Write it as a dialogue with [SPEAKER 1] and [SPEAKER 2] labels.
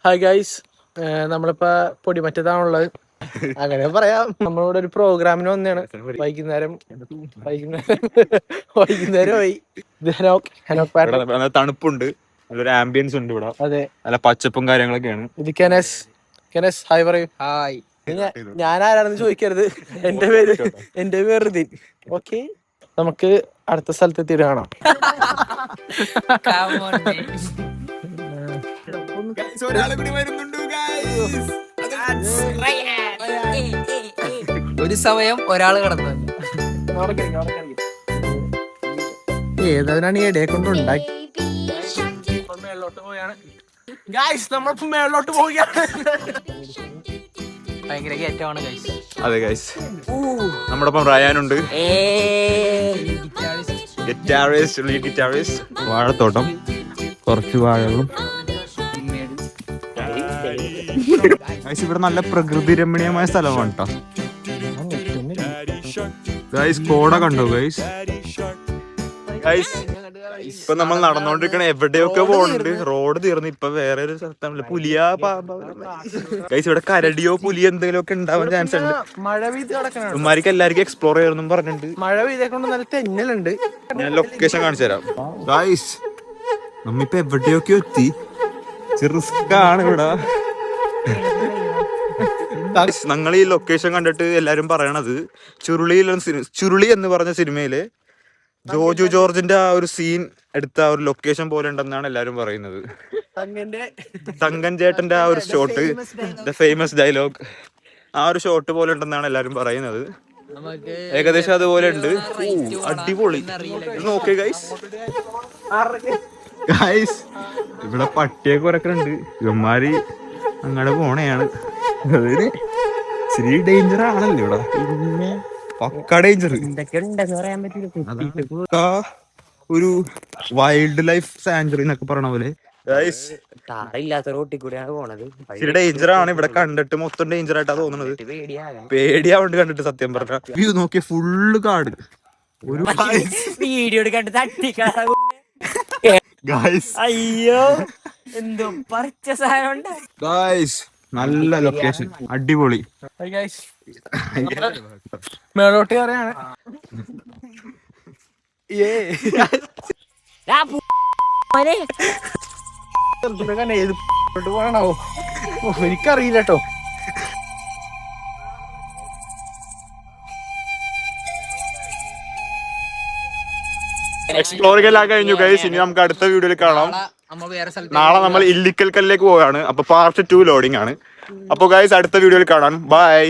[SPEAKER 1] Hi guys, നമ്മളിപ്പോ പൊടിമറ്റത്താണുള്ളത്. അങ്ങനെ പറയാം. നമ്മളിവിടെ ഒരു പ്രോഗ്രാമിന് വന്നതാണ്. വൈകുന്നേരമായി.
[SPEAKER 2] തണുപ്പുണ്ട്, നല്ലൊരു ആംബിയൻസ് ഉണ്ട് ഇവിടെ.
[SPEAKER 1] അതെ,
[SPEAKER 2] നല്ല പച്ചപ്പും കാര്യങ്ങളൊക്കെയാണ്.
[SPEAKER 1] ഇത് കെനസ് ഹായ് പറയൂ. ഹായ്. ഞാൻ ആരാണെന്ന് ചോദിക്കരുത്. എന്റെ പേര് റിദിൻ. ഓക്കെ, നമുക്ക് അടുത്ത സ്ഥലത്തെത്തിയിട്ട് കാണാം.
[SPEAKER 3] ഒരു സമയം ഒരാള് കടന്നു.
[SPEAKER 1] ഏതാണ് ഈ ഇടയെ കൊണ്ടുണ്ടാക്കി? മേളിലോട്ട് പോയാണ് ഗൈസ്, നമ്മളിപ്പോ മേളിലോട്ട് പോവുകയാണ്.
[SPEAKER 3] ഭയങ്കര കയറ്റമാണ് ഗൈസ്.
[SPEAKER 2] അതെ ഗൈസ്, നമ്മുടെ ഒപ്പം റയാനുണ്ട്, ഗിറ്റാറിസ്റ്റ്. വാഴത്തോട്ടം, കുറച്ച് വാഴകളും. ഗൈസ്, ഇവിടെ നല്ല പ്രകൃതി രമണീയമായ സ്ഥലമാണ് കേട്ടോ. ഗൈസ്, കോട കണ്ടോ ഗൈസ്? ഗൈസ്, ഇപ്പൊ നമ്മൾ നടന്നോണ്ടിരിക്കണ എവിടെയൊക്കെ പോകുന്നുണ്ട്. റോഡ് തീർന്ന് ഇപ്പൊ വേറെ ഒരു സ്ഥലത്താണ്. പുലിയാ ഗൈസ്, ഇവിടെ കരടിയോ പുലിയോ എന്തെങ്കിലും ഒക്കെ ഉണ്ടാവാൻ ചാൻസ് ഉണ്ട്.
[SPEAKER 1] മഴ പെയ്ത് കിടക്കണം.
[SPEAKER 2] ഉമ്മാർക്ക് എല്ലാവർക്കും എക്സ്പ്ലോർ ചെയ്യണമെന്നും പറഞ്ഞിട്ടുണ്ട്.
[SPEAKER 1] മഴ പെയ്തേക്കൊണ്ട് നല്ല തെന്നലുണ്ട്.
[SPEAKER 2] ഞാൻ ലൊക്കേഷൻ കാണിച്ചു തരാം ഗൈസ്. നമ്മിപ്പോ എവിടെയൊക്കെ എത്തി. റിസ്കാണ് ഇവിടെ. ഞങ്ങൾ ഈ ലൊക്കേഷൻ കണ്ടിട്ട് എല്ലാരും പറയണത് ചുരുളി എന്ന് പറഞ്ഞ സിനിമയില് ജോജു ജോർജിന്റെ ആ ഒരു സീൻ എടുത്ത ഒരു ലൊക്കേഷൻ പോലെ ഉണ്ടെന്നാണ് എല്ലാരും പറയുന്നത്. തങ്കൻ ചേട്ടന്റെ ആ ഒരു ഷോട്ട്, ദ ഫേമസ് ഡയലോഗ്, ആ ഒരു ഷോട്ട് പോലെ ഉണ്ടെന്നാണ് എല്ലാരും പറയുന്നത്. ഏകദേശം അതുപോലെ ഉണ്ട്. അടിപൊളി. നോക്കേ ഗൈസ്. ഗൈസ്, ഇവിടെ പട്ടിയൊക്കെ ഉറക്കുന്നുണ്ട്. ഇവന്മാര് അങ്ങോട്ട് പോണയാണ്. അതിന് ഇച്ചിരി ഡേഞ്ചർ ആണല്ലോ ഇവിടെ. പക്ക ഡേഞ്ചർ. ഒരു വൈൽഡ് ലൈഫ് സാഞ്ചുറി എന്നൊക്കെ പറഞ്ഞ പോലെ.
[SPEAKER 3] ടാറില്ലാത്ത റോട്ടിൽ കൂടെയാണ് പോണത്.
[SPEAKER 2] ഇച്ചിരി ഡേഞ്ചർ ആണ്. ഇവിടെ കണ്ടിട്ട് മൊത്തം ഡേഞ്ചർ ആയിട്ടാ തോന്നുന്നത്. പേടിയാവണ്ട് കണ്ടിട്ട്. സത്യം പറഞ്ഞ വ്യൂ നോക്കിയ ഫുള്ള് കാട്. ഒരു
[SPEAKER 3] വീഡിയോ എടുക്കാണ്ട് തട്ടിക്കാ. അയ്യോ, എന്തോ പറിച്ച സാധനം.
[SPEAKER 2] ഗൈസ്, നല്ല ലൊക്കേഷൻ, അടിപൊളി.
[SPEAKER 1] മേളോട്ട് കയറിയാണ്. എനിക്കറിയില്ല കേട്ടോ.
[SPEAKER 2] എക്സ്പ്ലോറിംഗ് എല്ലാം കഴിഞ്ഞു ഗൈസ്. ഇനി നമുക്ക് അടുത്ത വീഡിയോയിൽ കാണാം. നാളെ നമ്മൾ ഇല്ലിക്കൽ കല്ലിലേക്ക് പോവുകയാണ്. അപ്പൊ പാർട്ട് 2 ലോഡിംഗ് ആണ്. അപ്പൊ ഗൈസ്, അടുത്ത വീഡിയോയിൽ കാണാം. ബൈ.